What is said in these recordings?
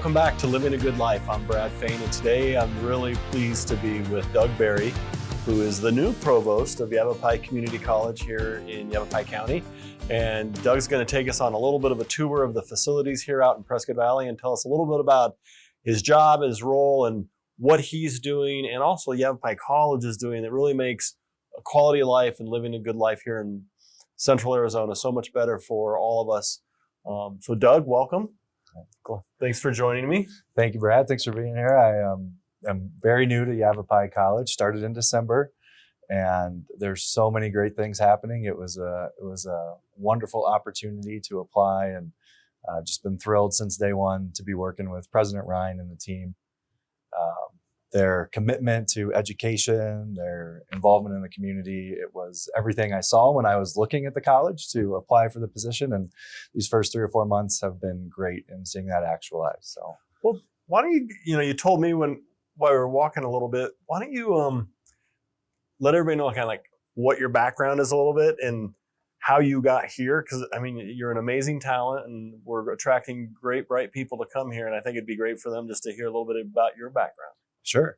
Welcome back to Living a Good Life. I'm Brad Fain, and today I'm really pleased to be with Doug Berry, who is the new Provost of Yavapai Community College here in Yavapai County. And Doug's going to take us on a little bit of a tour of the facilities here out in Prescott Valley and tell us a little bit about his job, his role, and what he's doing, and also Yavapai College is doing that really makes a quality of life and living a good life here in Central Arizona so much better for all of us. So Doug, welcome. Cool. Thanks for joining me. Thank you, Brad. Thanks for being here. I'm very new to Yavapai College, started in December, and there's so many great things happening. It was a wonderful opportunity to apply, and just been thrilled since day one to be working with President Ryan and the team. Their commitment to education, their involvement in the community, it was everything I saw when I was looking at the college to apply for the position. And these first 3 or 4 months have been great in seeing that actualized. So, well, why don't you told me while we were walking a little bit, why don't you let everybody know kind of like what your background is a little bit and how you got here? Because I mean, you're an amazing talent, and we're attracting great, bright people to come here. And I think it'd be great for them just to hear a little bit about your background. Sure.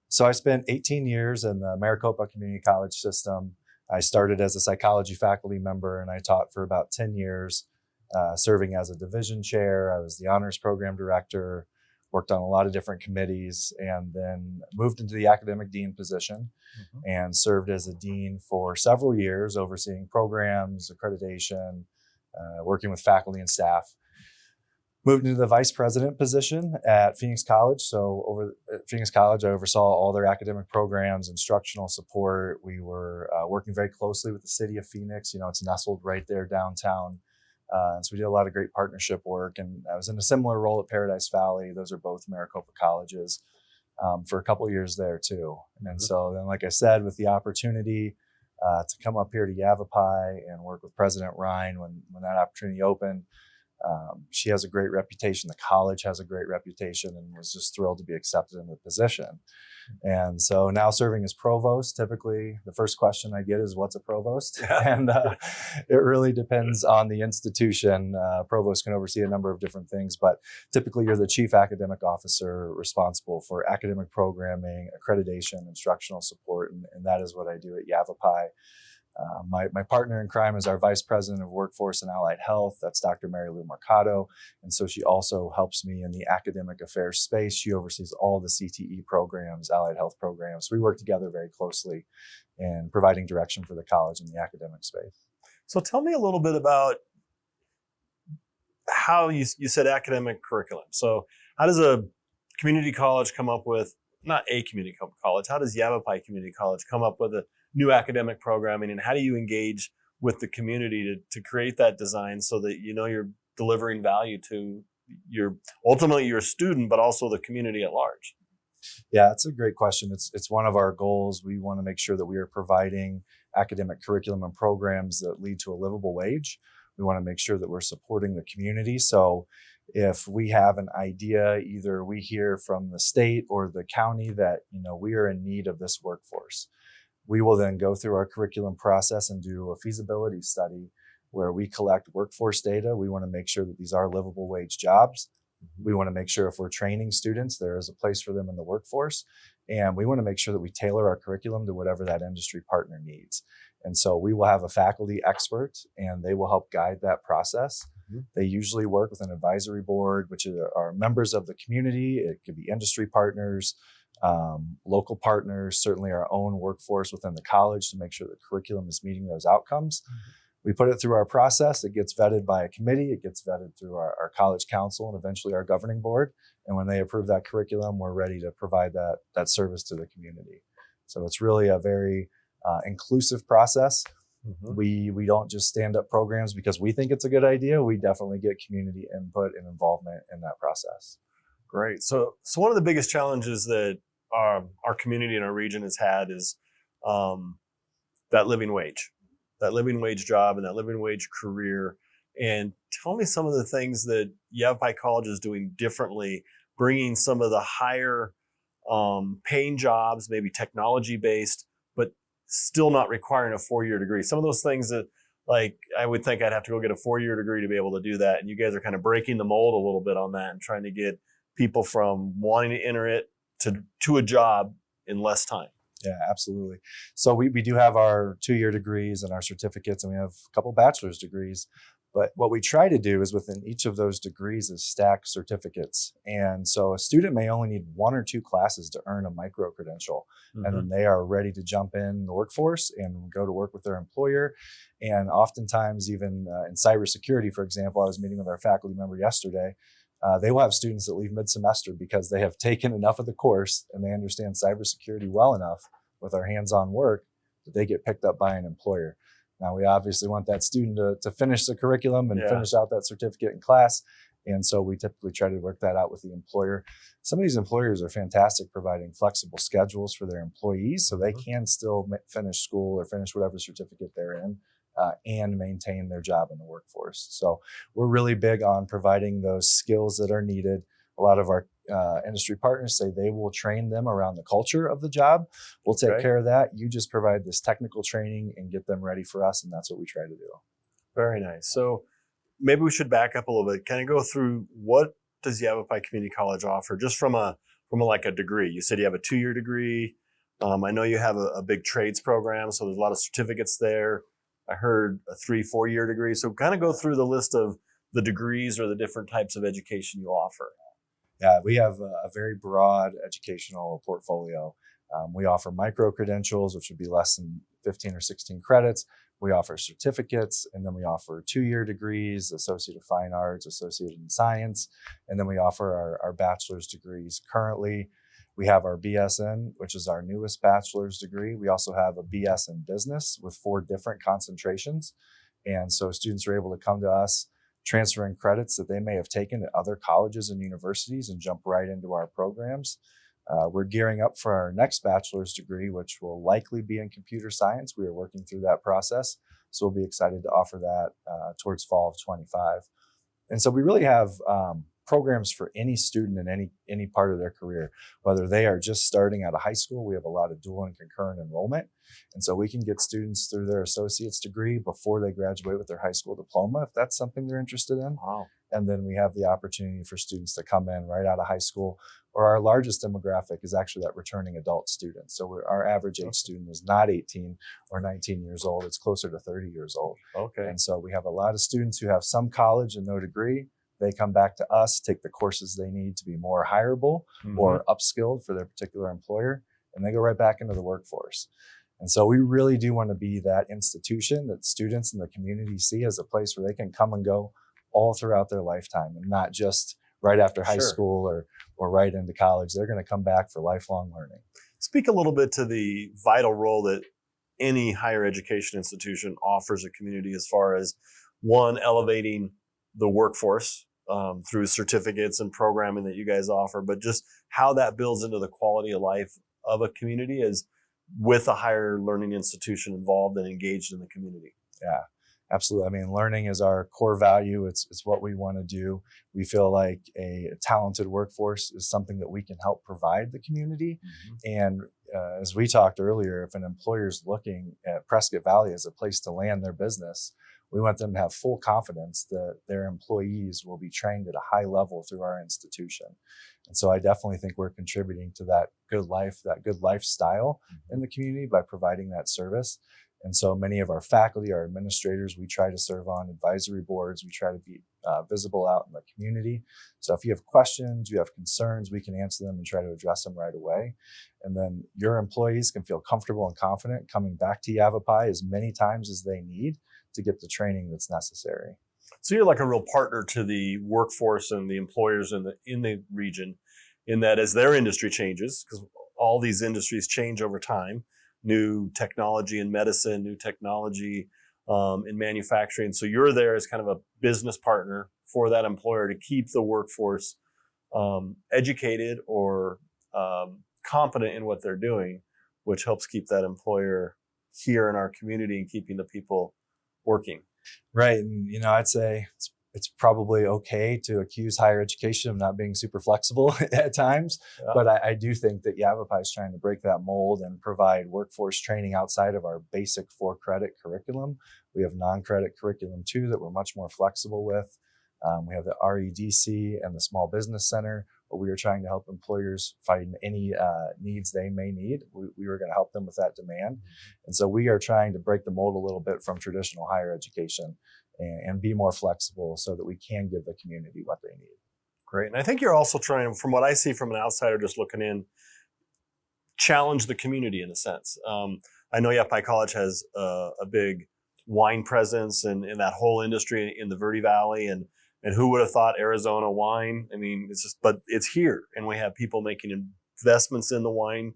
So I spent 18 years in the Maricopa Community College system. I started as a psychology faculty member, and I taught for about 10 years, serving as a division chair. I was the honors program director, worked on a lot of different committees, and then moved into the academic dean position and served as a dean for several years, overseeing programs, accreditation, working with faculty and staff. Moved into the vice president position at Phoenix College. So at Phoenix College, I oversaw all their academic programs, instructional support. We were working very closely with the city of Phoenix. It's nestled right there downtown. So we did a lot of great partnership work. And I was in a similar role at Paradise Valley. Those are both Maricopa colleges for a couple of years there too. And so then, like I said, with the opportunity to come up here to Yavapai and work with President Ryan when that opportunity opened, she has a great reputation. The college has a great reputation, and was just thrilled to be accepted in the position. And so now serving as provost, typically the first question I get is, what's a provost? And it really depends on the institution. Provost can oversee a number of different things, but typically you're the chief academic officer responsible for academic programming, accreditation, instructional support, and that is what I do at Yavapai. My partner in crime is our Vice President of Workforce and Allied Health. That's Dr. Mary Lou Mercado. And so she also helps me in the academic affairs space. She oversees all the CTE programs, allied health programs. We work together very closely in providing direction for the college in the academic space. So tell me a little bit about how you said academic curriculum. So how does a community college come up with, not a community college, how does Yavapai Community College come up with a new academic programming, and how do you engage with the community to create that design so that you're delivering value to ultimately your student, but also the community at large? Yeah, that's a great question. It's one of our goals. We want to make sure that we are providing academic curriculum and programs that lead to a livable wage. We want to make sure that we're supporting the community. So if we have an idea, either we hear from the state or the county that we are in need of this workforce, we will then go through our curriculum process and do a feasibility study where we collect workforce data. We want to make sure that these are livable wage jobs. We want to make sure if we're training students, there is a place for them in the workforce. And we want to make sure that we tailor our curriculum to whatever that industry partner needs. And so we will have a faculty expert, and they will help guide that process. They usually work with an advisory board, which are members of the community. It could be industry partners, local partners, certainly our own workforce within the college to make sure the curriculum is meeting those outcomes. We put it through our process. It gets vetted by a committee. It gets vetted through our college council and eventually our governing board. And when they approve that curriculum, we're ready to provide that service to the community. So it's really a very inclusive process. We don't just stand up programs because we think it's a good idea. We definitely get community input and involvement in that process. Great. So one of the biggest challenges that our community and our region has had is that living wage job and that living wage career. And tell me some of the things that Yavapai College is doing differently, bringing some of the higher paying jobs, maybe technology based, but still not requiring a 4-year degree. Some of those things that, like, I would think I'd have to go get a 4-year degree to be able to do that. And you guys are kind of breaking the mold a little bit on that and trying to get people from wanting to enter it to a job in less time. Yeah, absolutely. So we do have our 2-year degrees and our certificates, and we have a couple bachelor's degrees. But what we try to do is within each of those degrees is stack certificates. And so a student may only need 1 or 2 classes to earn a micro credential. Mm-hmm. And then they are ready to jump in the workforce and go to work with their employer. And oftentimes even in cybersecurity, for example, I was meeting with our faculty member yesterday. They will have students that leave mid-semester because they have taken enough of the course and they understand cybersecurity well enough with our hands-on work that they get picked up by an employer. Now, we obviously want that student to finish the curriculum and finish out that certificate in class. And so we typically try to work that out with the employer. Some of these employers are fantastic providing flexible schedules for their employees so they can still finish school or finish whatever certificate they're in and maintain their job in the workforce. So we're really big on providing those skills that are needed. A lot of our industry partners say they will train them around the culture of the job. We'll take care of that. You just provide this technical training and get them ready for us, and that's what we try to do. Very nice. So maybe we should back up a little bit. Kind of go through what does Yavapai Community College offer, just from a degree. You said you have a 2-year degree. I know you have a big trades program, so there's a lot of certificates there. I heard a 3-4-year degree. So kind of go through the list of the degrees or the different types of education you offer. Yeah, we have a very broad educational portfolio. We offer micro credentials, which would be less than 15 or 16 credits. We offer certificates, and then we offer 2-year degrees, Associate of Fine Arts, Associate in Science, and then we offer our bachelor's degrees. Currently, we have our BSN, which is our newest bachelor's degree. We also have a BS in Business with 4 different concentrations. And so students are able to come to us, transferring credits that they may have taken at other colleges and universities and jump right into our programs. We're gearing up for our next bachelor's degree, which will likely be in computer science. We are working through that process. So we'll be excited to offer that towards fall of 25. And so we really have programs for any student in any part of their career, whether they are just starting out of high school. We have a lot of dual and concurrent enrollment. And so we can get students through their associate's degree before they graduate with their high school diploma, if that's something they're interested in. Wow. And then we have the opportunity for students to come in right out of high school, or our largest demographic is actually that returning adult student. So our average age student is not 18 or 19 years old. It's closer to 30 years old. Okay. And so we have a lot of students who have some college and no degree. They come back to us, take the courses they need to be more hireable or upskilled for their particular employer, and they go right back into the workforce. And so we really do want to be that institution that students in the community see as a place where they can come and go all throughout their lifetime, and not just right after high school or right into college. They're going to come back for lifelong learning. Speak a little bit to the vital role that any higher education institution offers a community as far as, one, elevating the workforce through certificates and programming that you guys offer, but just how that builds into the quality of life of a community is with a higher learning institution involved and engaged in the community. Yeah, absolutely. I mean, learning is our core value. It's what we want to do. We feel like a talented workforce is something that we can help provide the community. And as we talked earlier, if an employer is looking at Prescott Valley as a place to land their business, we want them to have full confidence that their employees will be trained at a high level through our institution. And so I definitely think we're contributing to that good life, that good lifestyle in the community by providing that service. And so many of our faculty, our administrators, we try to serve on advisory boards. We try to be visible out in the community. So if you have questions, you have concerns, we can answer them and try to address them right away. And then your employees can feel comfortable and confident coming back to Yavapai as many times as they need to get the training that's necessary. So you're like a real partner to the workforce and the employers in the region, in that as their industry changes, because all these industries change over time, new technology in medicine, new technology in manufacturing. So you're there as kind of a business partner for that employer to keep the workforce educated or competent in what they're doing, which helps keep that employer here in our community and keeping the people working. Right. And, I'd say it's probably okay to accuse higher education of not being super flexible at times. Yeah. But I do think that Yavapai is trying to break that mold and provide workforce training outside of our basic 4-credit curriculum. We have non-credit curriculum too that we're much more flexible with. We have the REDC and the Small Business Center, we were trying to help employers find any needs they may need. We were going to help them with that demand. And so we are trying to break the mold a little bit from traditional higher education and be more flexible so that we can give the community what they need. Great. And I think you're also trying, from what I see from an outsider just looking in, challenge the community in a sense. I know Yavapai College has a big wine presence and in that whole industry in the Verde Valley, and who would have thought Arizona wine? I mean, but it's here, and we have people making investments in the wine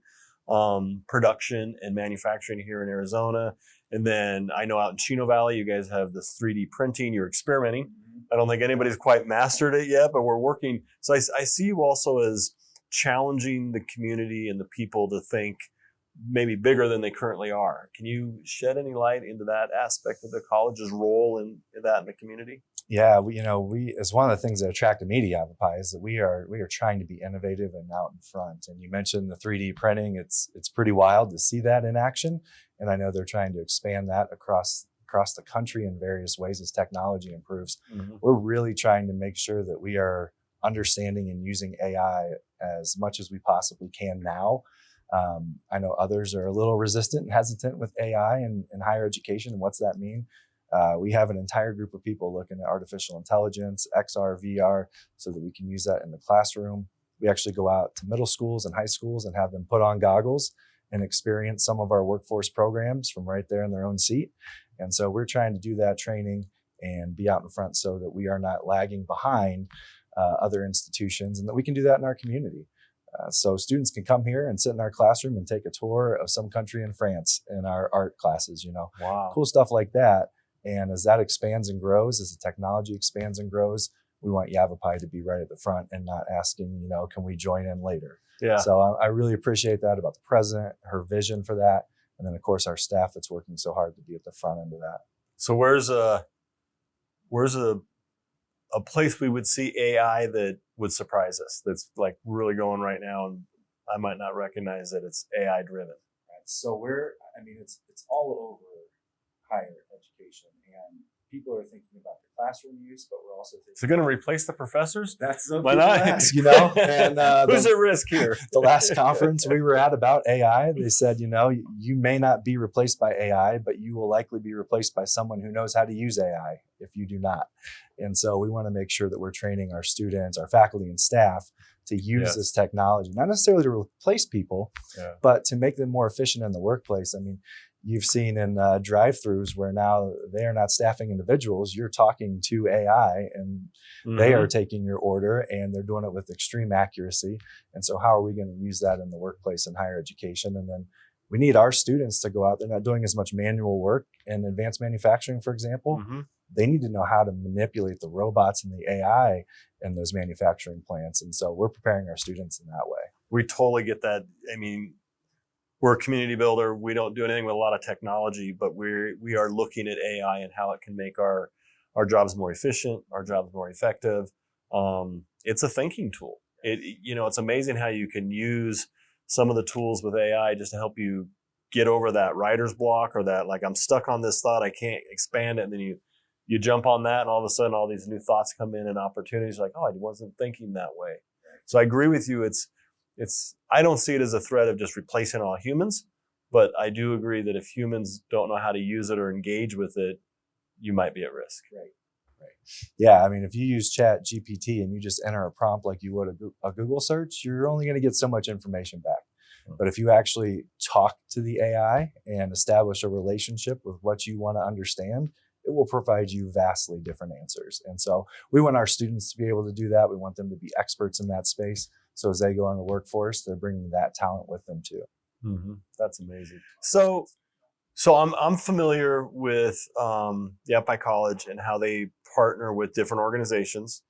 production and manufacturing here in Arizona. And then I know out in Chino Valley, you guys have this 3D printing. You're experimenting. I don't think anybody's quite mastered it yet, but we're working. So I see you also as challenging the community and the people to think maybe bigger than they currently are. Can you shed any light into that aspect of the college's role in that in the community? Yeah, we as one of the things that attracted me to Yavapai is that we are trying to be innovative and out in front. And you mentioned the 3D printing. It's pretty wild to see that in action. And I know they're trying to expand that across the country in various ways as technology improves. Mm-hmm. We're really trying to make sure that we are understanding and using AI as much as we possibly can now. I know others are a little resistant and hesitant with AI in higher education. And what's that mean? We have an entire group of people looking at artificial intelligence, XR, VR, so that we can use that in the classroom. We actually go out to middle schools and high schools and have them put on goggles and experience some of our workforce programs from right there in their own seat. And so we're trying to do that training and be out in front so that we are not lagging behind other institutions, and that we can do that in our community. So students can come here and sit in our classroom and take a tour of some country in France in our art classes, Wow. Cool stuff like that. And as that expands and grows, as the technology expands and grows, we want Yavapai to be right at the front and not asking, can we join in later? Yeah. So I really appreciate that about the president, her vision for that. And then of course our staff that's working so hard to be at the front end of that. So where's a place we would see AI that would surprise us, that's like really going right now, and I might not recognize that it's AI driven? Right. So it's all over higher education, and people are thinking about the classroom use, but we're also thinking, is it going to replace the professors? That's so why not? And who's at risk here? The last conference we were at about AI, they said, you may not be replaced by AI, but you will likely be replaced by someone who knows how to use AI if you do not. And so we want to make sure that we're training our students, our faculty and staff to use this technology, not necessarily to replace people, but to make them more efficient in the workplace. I mean, you've seen in drive-thrus where now they are not staffing individuals. You're talking to AI and they are taking your order, and they're doing it with extreme accuracy. And so how are we going to use that in the workplace and higher education? And then we need our students to go out. They're not doing as much manual work in advanced manufacturing, for example. Mm-hmm. They need to know how to manipulate the robots and the AI in those manufacturing plants. And so we're preparing our students in that way. We totally get that. I mean, we're a community builder. We don't do anything with a lot of technology, but we are looking at AI and how it can make our jobs more efficient, our jobs more effective. It's a thinking tool. It's amazing how you can use some of the tools with AI just to help you get over that writer's block, or that, like, I'm stuck on this thought, I can't expand it. And then you jump on that, and all of a sudden all these new thoughts come in and opportunities, like, oh, I wasn't thinking that way. So I agree with you. I don't see it as a threat of just replacing all humans, but I do agree that if humans don't know how to use it or engage with it, you might be at risk. Right. Yeah, I mean, if you use Chat GPT and you just enter a prompt like you would a Google search, you're only going to get so much information back. But if you actually talk to the AI and establish a relationship with what you want to understand, it will provide you vastly different answers. And so we want our students to be able to do that. We want them to be experts in that space. So as they go in the workforce, they're bringing that talent with them too. Mm-hmm. That's amazing. So I'm familiar with Yavapai College and how they partner with different organizations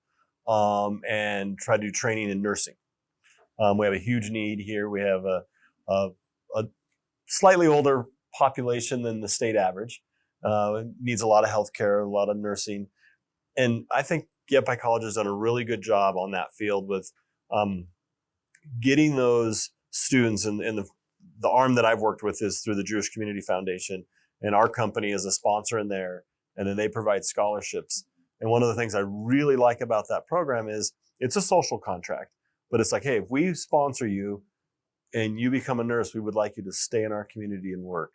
and try to do training in nursing. We have a huge need here. We have a slightly older population than the state average. It needs a lot of healthcare, a lot of nursing. And I think Yavapai College has done a really good job on that field with getting those students, and the arm that I've worked with is through the Jewish Community Foundation, and our company is a sponsor in there, and then they provide scholarships. And one of the things I really like about that program is it's a social contract. but it's like, hey, if we sponsor you and you become a nurse, we would like you to stay in our community and work.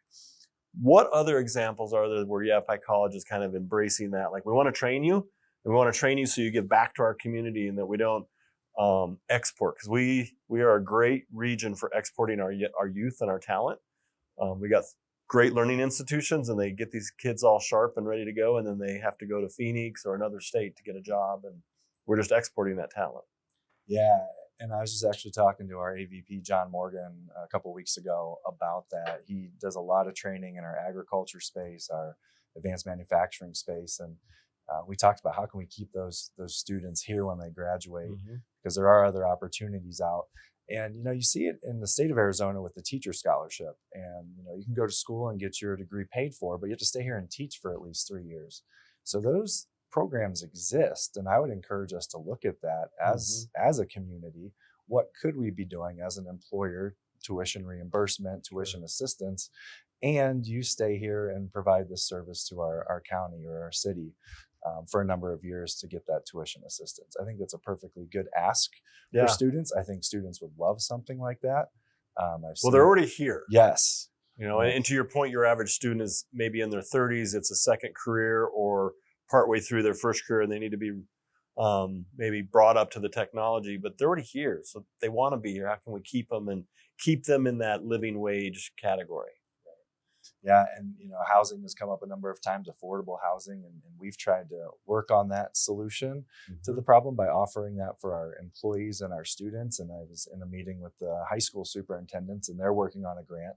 What other examples are there where Yavapai College is kind of embracing that? Like, we want to train you, and we want to train you so you give back to our community, and that we don't export, because we are a great region for exporting our youth and our talent. We got great learning institutions, and they get these kids all sharp and ready to go, and then they have to go to Phoenix or another state to get a job, and we're just exporting that talent. Yeah, and I was just actually talking to our AVP, John Morgan, a couple of weeks ago about that. He does a lot of training in our agriculture space, our advanced manufacturing space, and we talked about how can we keep those students here when they graduate, because there are other opportunities out. And, you see it in the state of Arizona with the teacher scholarship. And, you can go to school and get your degree paid for, but you have to stay here and teach for at least 3 years. So those programs exist. And I would encourage us to look at that as a community. What could we be doing as an employer? Tuition reimbursement, tuition assistance, and you stay here and provide this service to our county or our city for a number of years to get that tuition assistance. I think that's a perfectly good ask for students. I think students would love something like that. Well, they're already here. Yes. And to your point, your average student is maybe in their 30s. It's a second career or partway through their first career, and they need to be maybe brought up to the technology, but they're already here. So they want to be here. How can we keep them and keep them in that living wage category? Yeah, and housing has come up a number of times, affordable housing, and we've tried to work on that solution to the problem by offering that for our employees and our students. And I was in a meeting with the high school superintendents, and they're working on a grant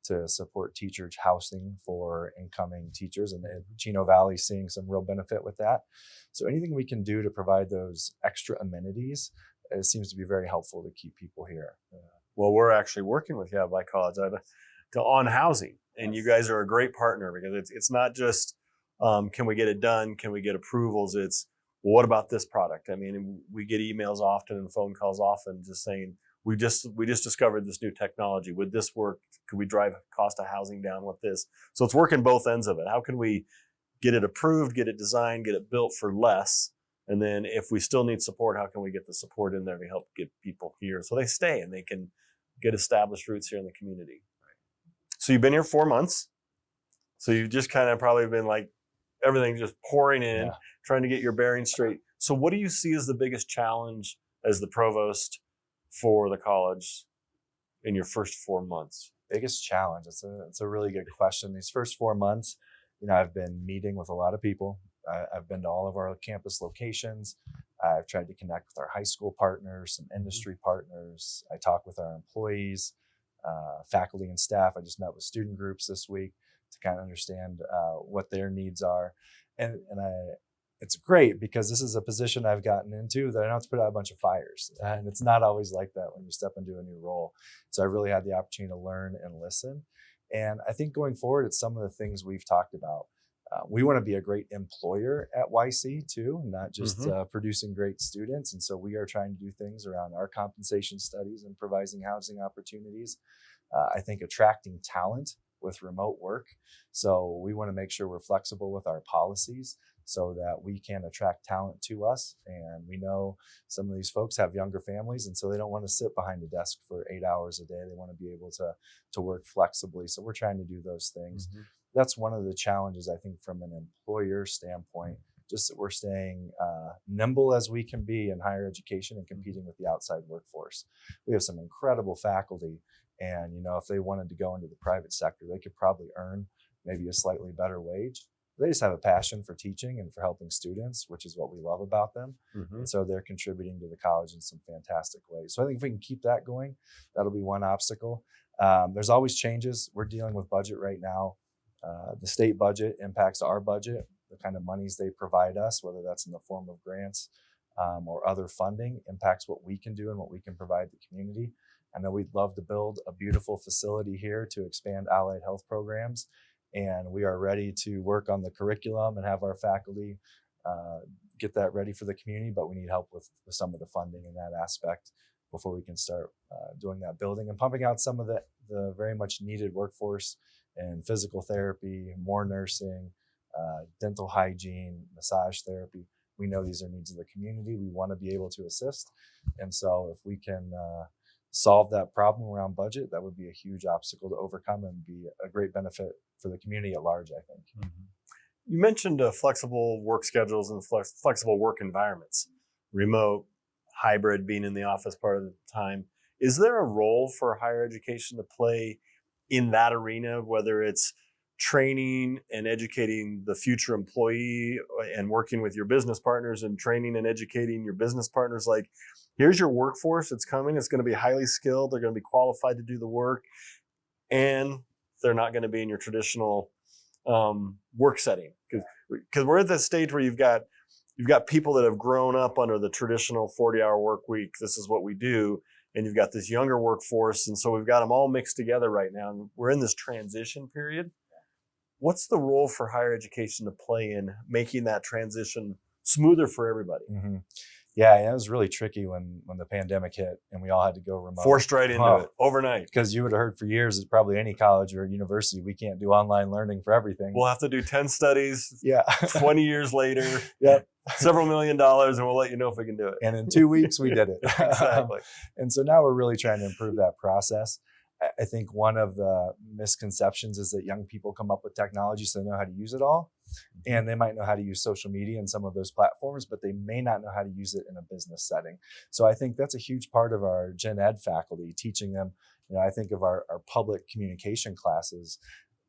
to support teacher housing for incoming teachers, and Chino Valley seeing some real benefit with that. So anything we can do to provide those extra amenities, it seems to be very helpful to keep people here. Well, we're actually working with Yavapai College on housing. And you guys are a great partner, because it's not just can we get it done, can we get approvals? It's, well, what about this product? I mean, we get emails often and phone calls often just saying, we just discovered this new technology. Would this work? Could we drive cost of housing down with this? So it's working both ends of it. How can we get it approved, get it designed, get it built for less? And then if we still need support, how can we get the support in there to help get people here so they stay and they can get established roots here in the community? So you've been here 4 months. So you've just kind of probably been like, everything just pouring in, trying to get your bearings straight. So what do you see as the biggest challenge as the provost for the college in your first 4 months? Biggest challenge? It's a really good question. These first 4 months, I've been meeting with a lot of people. I've been to all of our campus locations. I've tried to connect with our high school partners, some industry partners. I talk with our employees, faculty and staff. I just met with student groups this week to kind of understand what their needs are. And it's great because this is a position I've gotten into that I don't have to put out a bunch of fires. And it's not always like that when you step into a new role. So I really had the opportunity to learn and listen. And I think going forward, it's some of the things we've talked about. We want to be a great employer at YC too, not just producing great students. And so we are trying to do things around our compensation studies and providing housing opportunities. I think attracting talent with remote work. So we want to make sure we're flexible with our policies so that we can attract talent to us. And we know some of these folks have younger families, and so they don't want to sit behind a desk for 8 hours a day. They want to be able to work flexibly. So we're trying to do those things. That's one of the challenges, I think, from an employer standpoint, just that we're staying nimble as we can be in higher education and competing with the outside workforce. We have some incredible faculty, and if they wanted to go into the private sector, they could probably earn maybe a slightly better wage. They just have a passion for teaching and for helping students, which is what we love about them. And so they're contributing to the college in some fantastic ways. So I think if we can keep that going, that'll be one obstacle. There's always changes. We're dealing with budget right now. The state budget impacts our budget, the kind of monies they provide us, whether that's in the form of grants or other funding, impacts what we can do and what we can provide the community. I know we'd love to build a beautiful facility here to expand allied health programs, and we are ready to work on the curriculum and have our faculty get that ready for the community, but we need help with some of the funding in that aspect before we can start doing that building and pumping out some of the very much needed workforce and physical therapy, more nursing, dental hygiene, massage therapy. We know these are needs of the community. We want to be able to assist. And so if we can solve that problem around budget, that would be a huge obstacle to overcome and be a great benefit for the community at large, I think. Mm-hmm. You mentioned flexible work schedules and flexible work environments, remote, hybrid, being in the office part of the time. Is there a role for higher education to play in that arena, whether it's training and educating the future employee and working with your business partners and training and educating your business partners? Like, here's your workforce, it's coming, it's going to be highly skilled, they're going to be qualified to do the work, and they're not going to be in your traditional work setting. Because we're at this stage where you've got people that have grown up under the traditional 40-hour work week. This is what we do. And you've got this younger workforce. And so we've got them all mixed together right now. And we're in this transition period. What's the role for higher education to play in making that transition smoother for everybody? Mm-hmm. Yeah, it was really tricky when the pandemic hit and we all had to go remote. Forced right into it overnight. Because you would have heard for years at probably any college or university, we can't do online learning for everything. We'll have to do 10 studies. Yeah. 20 years later. Yep. Several $1 million, and we'll let you know if we can do it. And in 2 weeks, we did it. Exactly. And so now we're really trying to improve that process. I think one of the misconceptions is that young people come up with technology so they know how to use it all. And they might know how to use social media and some of those platforms, but they may not know how to use it in a business setting. So I think that's a huge part of our gen ed faculty, teaching them. I think of our public communication classes.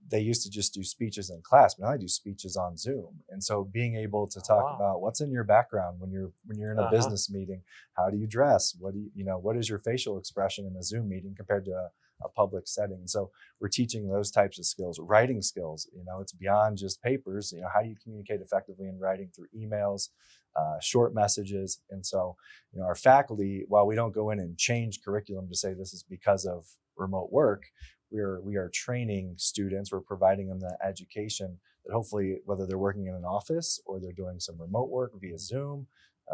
They used to just do speeches in class, but now they do speeches on Zoom. And so being able to talk about what's in your background when you're in a business meeting, how do you dress? What is your facial expression in a Zoom meeting compared to a public setting? And so we're teaching those types of skills, writing skills. It's beyond just papers. How do you communicate effectively in writing through emails, short messages? And so, our faculty, while we don't go in and change curriculum to say this is because of remote work, we are training students. We're providing them that education that hopefully, whether they're working in an office or they're doing some remote work via Zoom,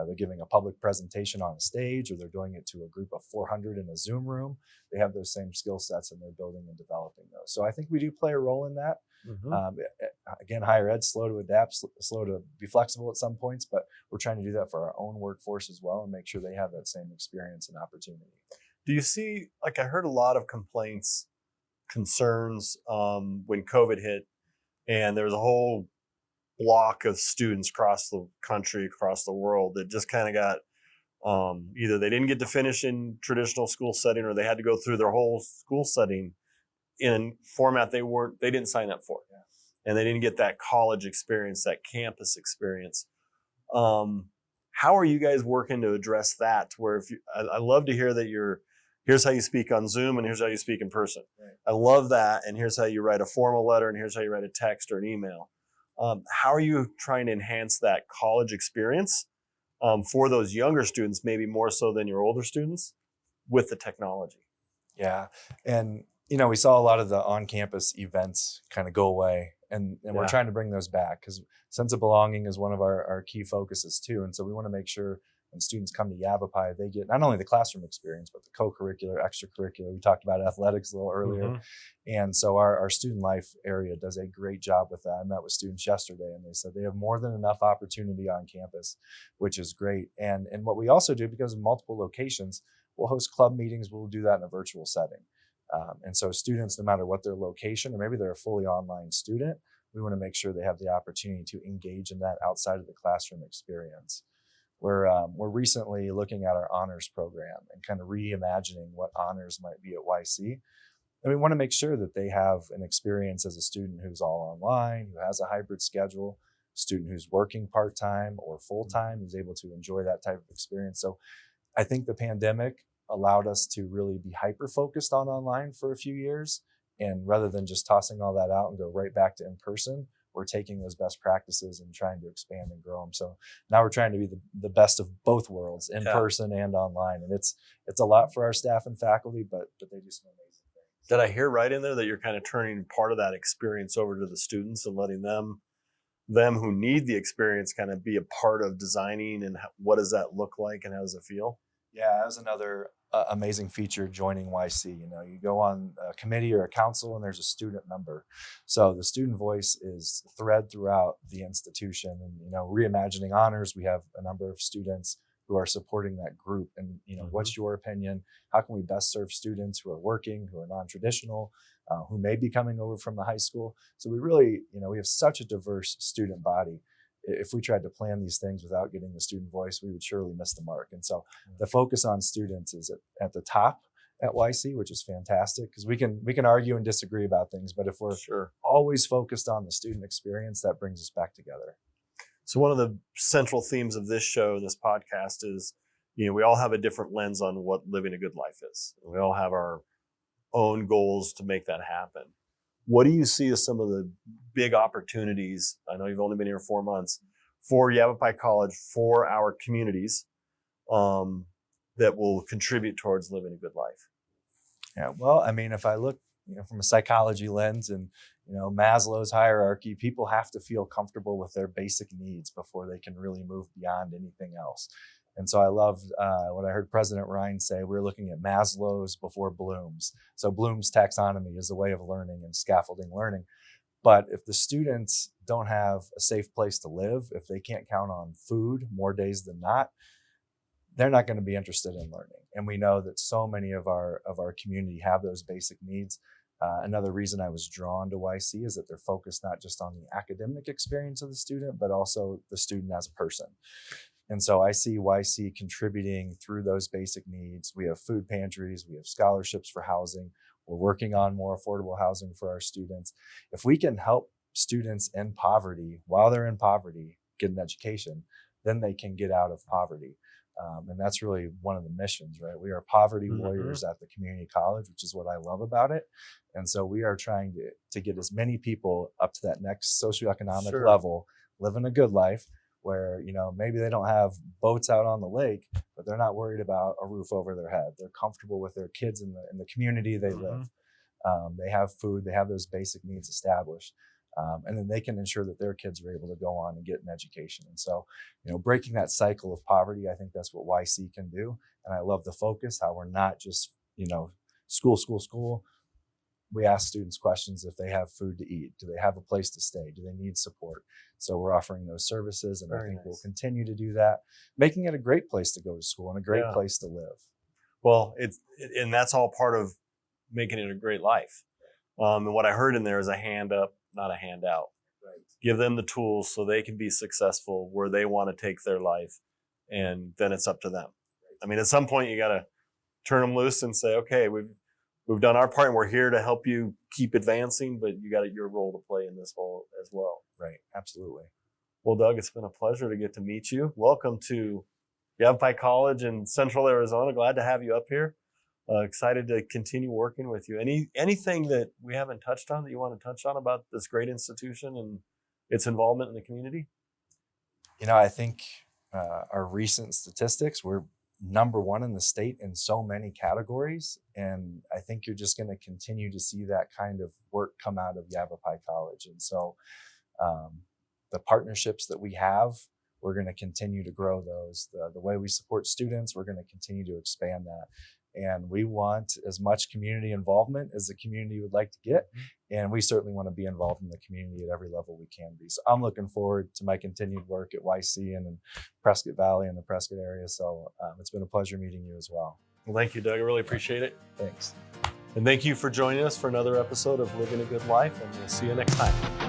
they're giving a public presentation on a stage, or they're doing it to a group of 400 in a Zoom room, they have those same skill sets and they're building and developing those. So I think we do play a role in that. Mm-hmm. Again, higher ed's slow to adapt, slow to be flexible at some points, but we're trying to do that for our own workforce as well and make sure they have that same experience and opportunity. Do you see, I heard a lot of complaints, concerns when COVID hit, and there was a whole block of students across the country, across the world, that just kind of got either they didn't get to finish in traditional school setting, or they had to go through their whole school setting in format they didn't sign up for. Yeah. And they didn't get that college experience, that campus experience. How are you guys working to address that? Where I love to hear that here's how you speak on Zoom and here's how you speak in person. Right. I love that. And here's how you write a formal letter and here's how you write a text or an email. How are you trying to enhance that college experience for those younger students, maybe more so than your older students, with the technology? Yeah. And, we saw a lot of the on-campus events kind of go away, and we're trying to bring those back because sense of belonging is one of our key focuses too. And so we want to make sure when students come to Yavapai, they get not only the classroom experience, but the co-curricular, extracurricular. We talked about athletics a little earlier. Mm-hmm. And so our student life area does a great job with that. I met with students yesterday and they said they have more than enough opportunity on campus, which is great. And what we also do, because of multiple locations, we'll host club meetings. We'll do that in a virtual setting. And so students, no matter what their location, or maybe they're a fully online student, we want to make sure they have the opportunity to engage in that outside of the classroom experience. We're recently looking at our honors program and kind of reimagining what honors might be at YC. And we want to make sure that they have an experience as a student who's all online, who has a hybrid schedule, student who's working part-time or full-time, who's able to enjoy that type of experience. So I think the pandemic allowed us to really be hyper-focused on online for a few years. And rather than just tossing all that out and go right back to in-person, we're taking those best practices and trying to expand and grow them. So now we're trying to be the best of both worlds, in person and online. And it's a lot for our staff and faculty, but they do some amazing things. Did I hear right in there that you're kind of turning part of that experience over to the students and letting them who need the experience kind of be a part of designing, and what does that look like and how does it feel? Yeah, that was another amazing feature joining YC. You know, you go on a committee or a council and there's a student member. So the student voice is thread throughout the institution. And, you know, Reimagining Honors, we have a number of students who are supporting that group. And, you know, what's your opinion? How can we best serve students who are working, who are non-traditional, who may be coming over from the high school? So we really, you know, we have such a diverse student body. If we tried to plan these things without getting the student voice, we would surely miss the mark. And so the focus on students is at the top at YC, which is fantastic, because we can argue and disagree about things, but if we're always focused on the student experience, that brings us back together. So one of the central themes of this show, this podcast, is, you know, we all have a different lens on what living a good life is. We all have our own goals to make that happen. What do you see as some of the big opportunities? I know you've only been here 4 months, for Yavapai College, for our communities, that will contribute towards living a good life? Yeah, well, I mean, if I look, you know, from a psychology lens and, you know, Maslow's hierarchy, people have to feel comfortable with their basic needs before they can really move beyond anything else. And so I loved what I heard President Ryan say. We're looking at Maslow's before Bloom's. So Bloom's taxonomy is a way of learning and scaffolding learning. But if the students don't have a safe place to live, if they can't count on food more days than not, they're not going to be interested in learning. And we know that so many of our community have those basic needs. Another reason I was drawn to YC is that they're focused not just on the academic experience of the student, but also the student as a person. And so I see YC contributing through those basic needs. We have food pantries, we have scholarships for housing. We're working on more affordable housing for our students. If we can help students in poverty, while they're in poverty, get an education, then they can get out of poverty. And that's really one of the missions, right? We are poverty warriors at the community college, which is what I love about it. And so we are trying to get as many people up to that next socioeconomic level, living a good life, where, you know, maybe they don't have boats out on the lake, but they're not worried about a roof over their head. They're comfortable with their kids in the community they live. They have food, they have those basic needs established. And then they can ensure that their kids are able to go on and get an education. And so, you know, breaking that cycle of poverty, I think that's what YC can do. And I love the focus, how we're not just, you know, school. We ask students questions if they have food to eat. Do they have a place to stay? Do they need support? So we're offering those services, and I think we'll continue to do that, making it a great place to go to school and a great place to live. Well, and that's all part of making it a great life. And what I heard in there is a hand up, not a handout. Right. Give them the tools so they can be successful where they want to take their life, and then it's up to them. I mean, at some point you got to turn them loose and say, okay, we've done our part and we're here to help you keep advancing, but you got your role to play in this whole as well. Right. Absolutely. Well, Doug, it's been a pleasure to get to meet you. Welcome to Yavapai College in Central Arizona. Glad to have you up here. Excited to continue working with you. Anything that we haven't touched on that you want to touch on about this great institution and its involvement in the community? You know, I think our recent statistics, we're #1 in the state in so many categories. And I think you're just going to continue to see that kind of work come out of Yavapai College. And so the partnerships that we have, we're going to continue to grow those. The way we support students, we're going to continue to expand that. And we want as much community involvement as the community would like to get. And we certainly want to be involved in the community at every level we can be. So I'm looking forward to my continued work at YC and in Prescott Valley and the Prescott area. So it's been a pleasure meeting you as well. Well, thank you, Doug. I really appreciate it. Thanks. And thank you for joining us for another episode of Living a Good Life. And we'll see you next time.